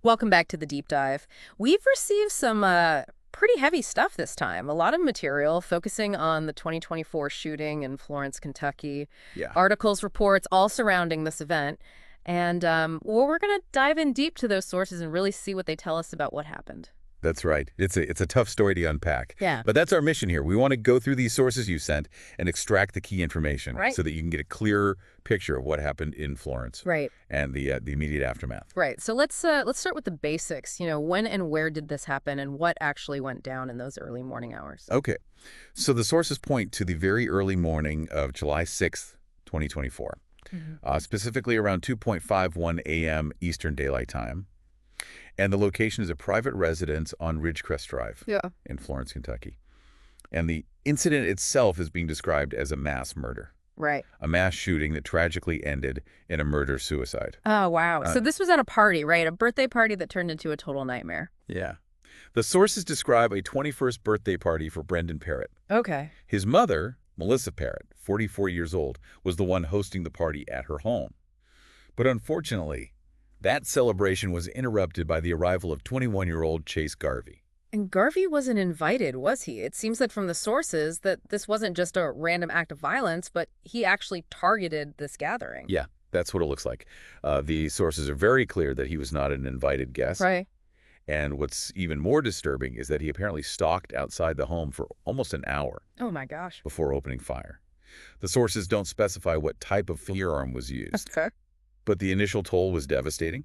Welcome back to the deep dive. We've received some pretty heavy stuff this time. A lot of material focusing on the 2024 shooting in Florence, Kentucky. Yeah, Articles, reports, all surrounding this event. And well, we're going to dive in deep to those sources and really see what they tell us about what happened. that's right. It's a tough story to unpack. Yeah. But that's our mission here. We want to go through these sources you sent and extract the key information Right. so that you can get a clear picture of what happened in Florence Right. and the immediate aftermath. Right. So let's start with the basics. When and where did this happen and what actually went down in those early morning hours? Okay. So the sources point to the very early morning of July 6th, 2024, specifically around 2:51 a.m. Eastern Daylight Time. And the location is a private residence on Ridgecrest Drive Yeah. in Florence, Kentucky. And the incident itself is being described as a mass murder, Right. a mass shooting that tragically ended in a murder-suicide. Oh, wow. Uh, So this was at a party, right? A birthday party that turned into a total nightmare. yeah. The sources describe a 21st birthday party for Brendan Parrott. Okay. His mother, Melissa Parrott, 44 years old, was the one hosting the party at her home. But unfortunately, that celebration was interrupted by the arrival of 21-year-old Chase Garvey. And Garvey wasn't invited, was he? It seems that from the sources that this wasn't just a random act of violence, but he actually targeted this gathering. Yeah, that's what it looks like. The sources are very clear that he was not an invited guest. Right. And what's even more disturbing is that he apparently stalked outside the home for almost an hour Oh my gosh. before opening fire. The sources don't specify what type of firearm was used, Okay. but the initial toll was devastating.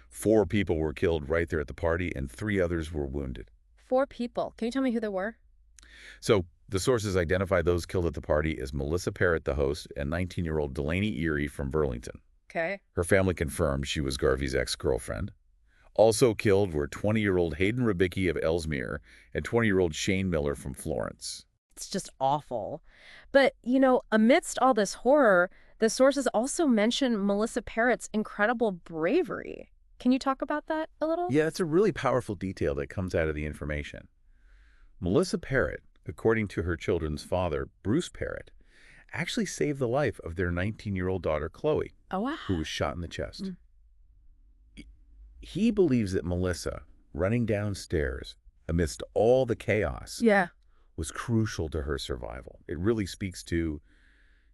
4 people were killed right there at the party, and 3 others were wounded. 4 people. Can you tell me who they were? So the sources identify those killed at the party as Melissa Parrott, the host, and 19-year-old Delaney Erie from Burlington. Okay. Her family confirmed she was Garvey's ex-girlfriend. Also killed were 20-year-old Hayden Ribicki of Ellesmere and 20-year-old Shane Miller from Florence. It's just awful. But, amidst all this horror, the sources also mention Melissa Parrott's incredible bravery. Can you talk about that a little? Yeah, it's a really powerful detail that comes out of the information. Melissa Parrott, according to her children's father, Bruce Parrott, actually saved the life of their 19-year-old daughter, Chloe, Oh, wow. who was shot in the chest. Mm. He believes that Melissa, running downstairs amidst all the chaos, Yeah. was crucial to her survival. It really speaks to,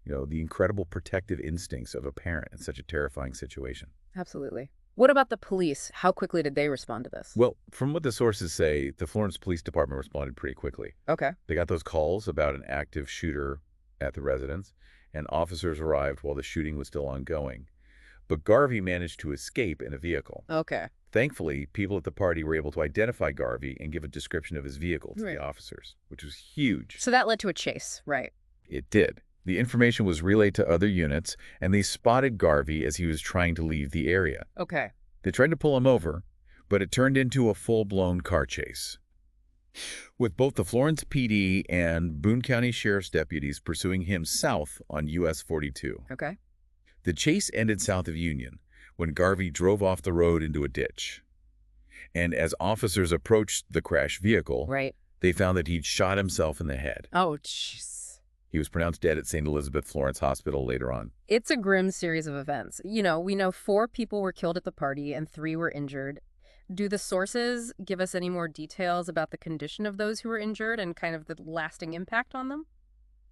the incredible protective instincts of a parent in such a terrifying situation. Absolutely. What about the police? How quickly did they respond to this? Well, from what the sources say, the Florence Police Department responded pretty quickly. Okay. They got those calls about an active shooter at the residence, and officers arrived while the shooting was still ongoing. But Garvey managed to escape in a vehicle. Okay. Thankfully, people at the party were able to identify Garvey and give a description of his vehicle to Right. the officers, which was huge. So that led to a chase, right? It did. The information was relayed to other units, and they spotted Garvey as he was trying to leave the area. Okay. They tried to pull him over, but it turned into a full-blown car chase, with both the Florence PD and Boone County Sheriff's deputies pursuing him south on US 42. Okay. The chase ended south of Union when Garvey drove off the road into a ditch. And as officers approached the crashed vehicle, Right. they found that he'd shot himself in the head. Oh, jeez. He was pronounced dead at St. Elizabeth Florence Hospital later on. It's a grim series of events. We know 4 people were killed at the party and 3 were injured. Do the sources give us any more details about the condition of those who were injured and kind of the lasting impact on them?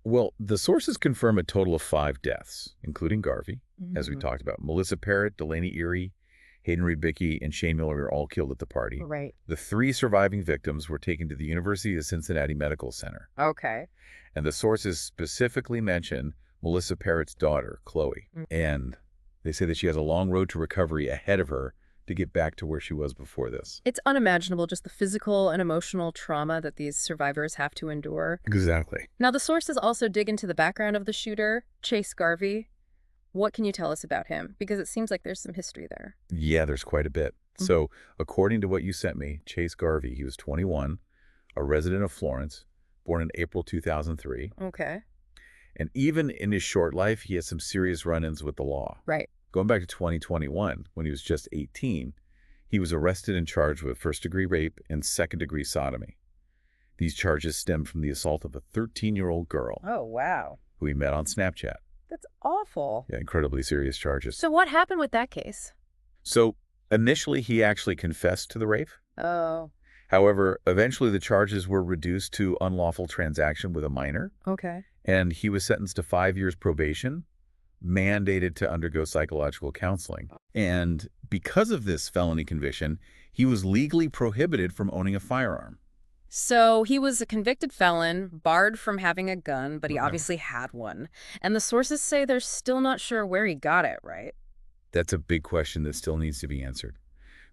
Well, the sources confirm a total of 5 deaths, including Garvey, as we Mhm. talked about. Melissa Parrott, Delaney Erie, Hayden Ribicki, and Shane Miller were all killed at the party. Right. The 3 surviving victims were taken to the University of Cincinnati Medical Center. Okay. And the sources specifically mention Melissa Parrott's daughter, Chloe. Mm. And they say that she has a long road to recovery ahead of her to get back to where she was before this. It's unimaginable, just the physical and emotional trauma that these survivors have to endure. Exactly. Now, the sources also dig into the background of the shooter, Chase Garvey. What can you tell us about him? Because it seems like there's some history there. Yeah, there's quite a bit. Mhm. So, according to what you sent me, Chase Garvey, he was 21, a resident of Florence, born in April 2003. Okay. And even in his short life, he had some serious run-ins with the law. Right. Going back to 2021, when he was just 18, he was arrested and charged with first-degree rape and second-degree sodomy. These charges stemmed from the assault of a 13-year-old girl Oh, wow. who he met on Snapchat. That's awful. Yeah, incredibly serious charges. So what happened with that case? So, Initially, he actually confessed to the rape. Oh, However, eventually the charges were reduced to unlawful transaction with a minor, okay. and he was sentenced to 5 years probation, mandated to undergo psychological counseling. And because of this felony conviction, he was legally prohibited from owning a firearm. So he was a convicted felon, barred from having a gun, but he Wow. obviously had one. And the sources say they're still not sure where he got it, right? That's a big question that still needs to be answered.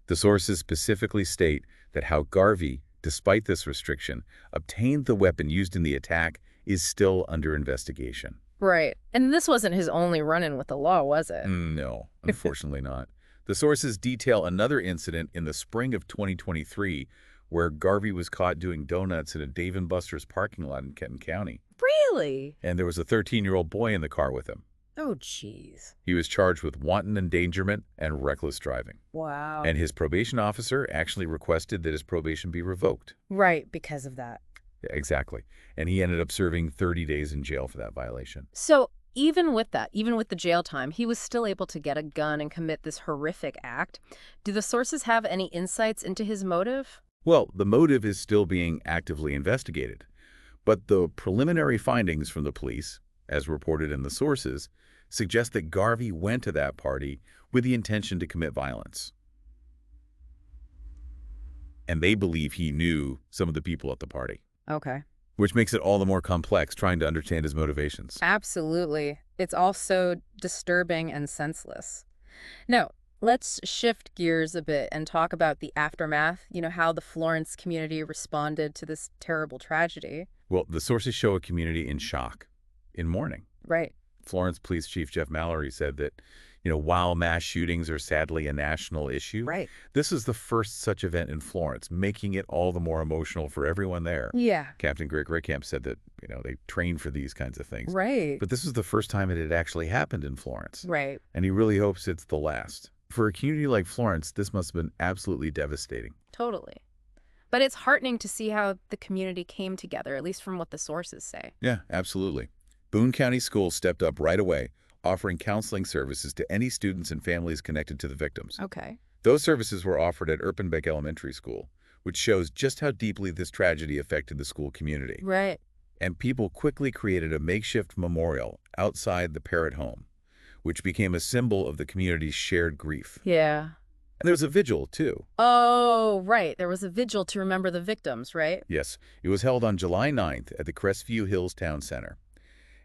The sources specifically state that how Garvey, despite this restriction, obtained the weapon used in the attack is still under investigation. Right. And this wasn't his only run-in with the law, was it? No, unfortunately not. The sources detail another incident in the spring of 2023 where Garvey was caught doing donuts in a Dave & Buster's parking lot in Kenton County. Really? And there was a 13-year-old boy in the car with him. Oh, jeez. He was charged with wanton endangerment and reckless driving. Wow. And his probation officer actually requested that his probation be revoked. Right, because of that. Exactly. And he ended up serving 30 days in jail for that violation. So even with that, even with the jail time, he was still able to get a gun and commit this horrific act. Do the sources have any insights into his motive? Well, the motive is still being actively investigated. But the preliminary findings from the police, as reported in the sources, suggest that Garvey went to that party with the intention to commit violence. And they believe he knew some of the people at the party, Okay. which makes it all the more complex trying to understand his motivations. Absolutely. It's also disturbing and senseless. Now, let's shift gears a bit and talk about the aftermath, how the Florence community responded to this terrible tragedy. Well, the sources show a community in shock, in mourning. Right. Florence Police Chief Jeff Mallory said that, while mass shootings are sadly a national issue, Right. this is the first such event in Florence, making it all the more emotional for everyone there. Yeah. Captain Greg Rickamp said that, they train for these kinds of things. Right. But this is the first time it had actually happened in Florence. Right. And he really hopes it's the last. For a community like Florence, this must have been absolutely devastating. Totally. But it's heartening to see how the community came together, at least from what the sources say. Yeah, absolutely. Boone County Schools stepped up right away, offering counseling services to any students and families connected to the victims. Okay. Those services were offered at Erpenbeck Elementary School, which shows just how deeply this tragedy affected the school community. Right. And people quickly created a makeshift memorial outside the Parrott home, which became a symbol of the community's shared grief. Yeah. And there was a vigil, too. Oh, right. There was a vigil to remember the victims, right? Yes, it was held on July 9th at the Crestview Hills Town Center.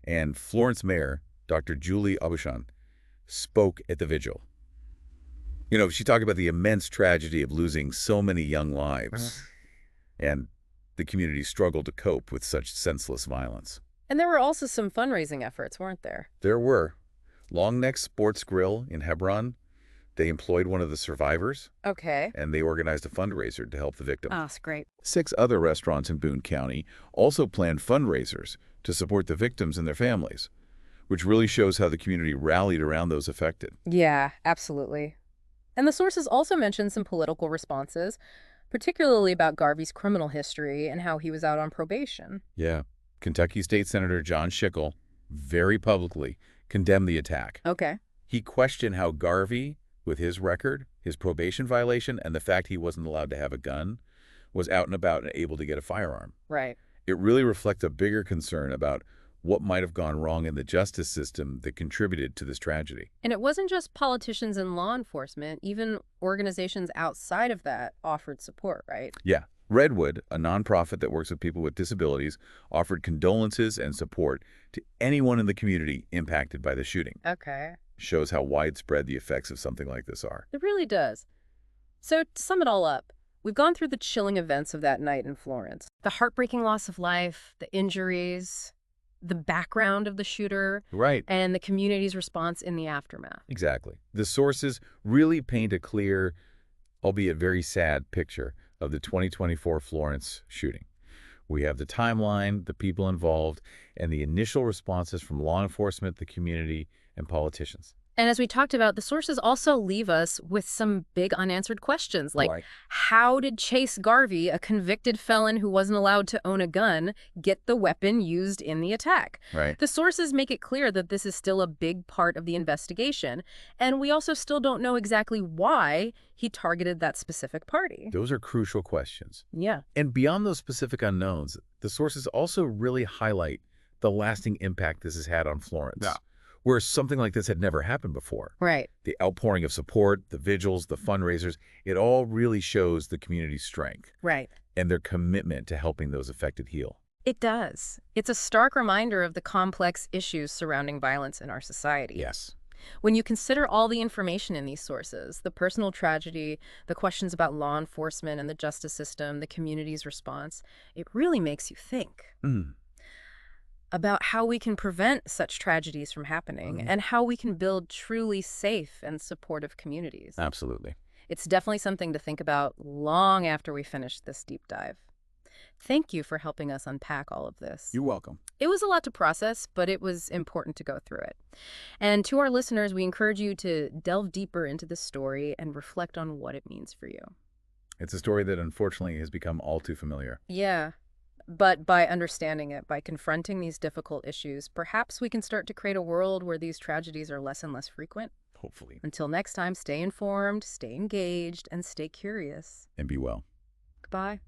And Florence Mayor, Dr. Julie Aubuchon, spoke at the vigil. She talked about the immense tragedy of losing so many young lives and the community's struggle to cope with such senseless violence. And there were also some fundraising efforts, weren't there? There were. Long Neck Sports Grill in Hebron, they employed one of the survivors, Okay. and they organized a fundraiser to help the victim. Oh, that's great. 6 other restaurants in Boone County also planned fundraisers to support the victims and their families, which really shows how the community rallied around those affected. Yeah, absolutely. And the sources also mentioned some political responses, particularly about Garvey's criminal history and how he was out on probation. Yeah. Kentucky State Senator John Schickel very publicly condemned the attack. Okay. He questioned how Garvey, with his record, his probation violation, and the fact he wasn't allowed to have a gun, was out and about and able to get a firearm. Right. It really reflects a bigger concern about what might have gone wrong in the justice system that contributed to this tragedy. And it wasn't just politicians and law enforcement. Even organizations outside of that offered support, right? Yeah. Redwood, a nonprofit that works with people with disabilities, offered condolences and support to anyone in the community impacted by the shooting. Okay. Shows how widespread the effects of something like this are. It really does. So to sum it all up, we've gone through the chilling events of that night in Florence. The heartbreaking loss of life, the injuries, the background of the shooter, Right. and the community's response in the aftermath. Exactly. The sources really paint a clear, albeit very sad, picture of the 2024 Florence shooting. We have the timeline, the people involved, and the initial responses from law enforcement, the community, and politicians. And as we talked about, the sources also leave us with some big unanswered questions, like Like, how did Chase Garvey, a convicted felon who wasn't allowed to own a gun, get the weapon used in the attack? right. The sources make it clear that this is still a big part of the investigation, and we also still don't know exactly why he targeted that specific party. Those are crucial questions. Yeah, And beyond those specific unknowns, the sources also really highlight the lasting impact this has had on Florence. Yeah. Where something like this had never happened before. right. The outpouring of support, the vigils, the fundraisers, it all really shows the community's strength Right. and their commitment to helping those affected heal. It does. It's a stark reminder of the complex issues surrounding violence in our society. Yes. When you consider all the information in these sources, the personal tragedy, the questions about law enforcement and the justice system, the community's response, it really makes you think Mm. about how we can prevent such tragedies from happening and how we can build truly safe and supportive communities. Absolutely. It's definitely something to think about long after we finish this deep dive. Thank you for helping us unpack all of this. You're welcome. It was a lot to process, but it was important to go through it. And to our listeners, we encourage you to delve deeper into this story and reflect on what it means for you. It's a story that unfortunately has become all too familiar. Yeah. But by understanding it, by confronting these difficult issues, perhaps we can start to create a world where these tragedies are less and less frequent. Hopefully. Until next time, stay informed, stay engaged, and stay curious. And be well. Goodbye.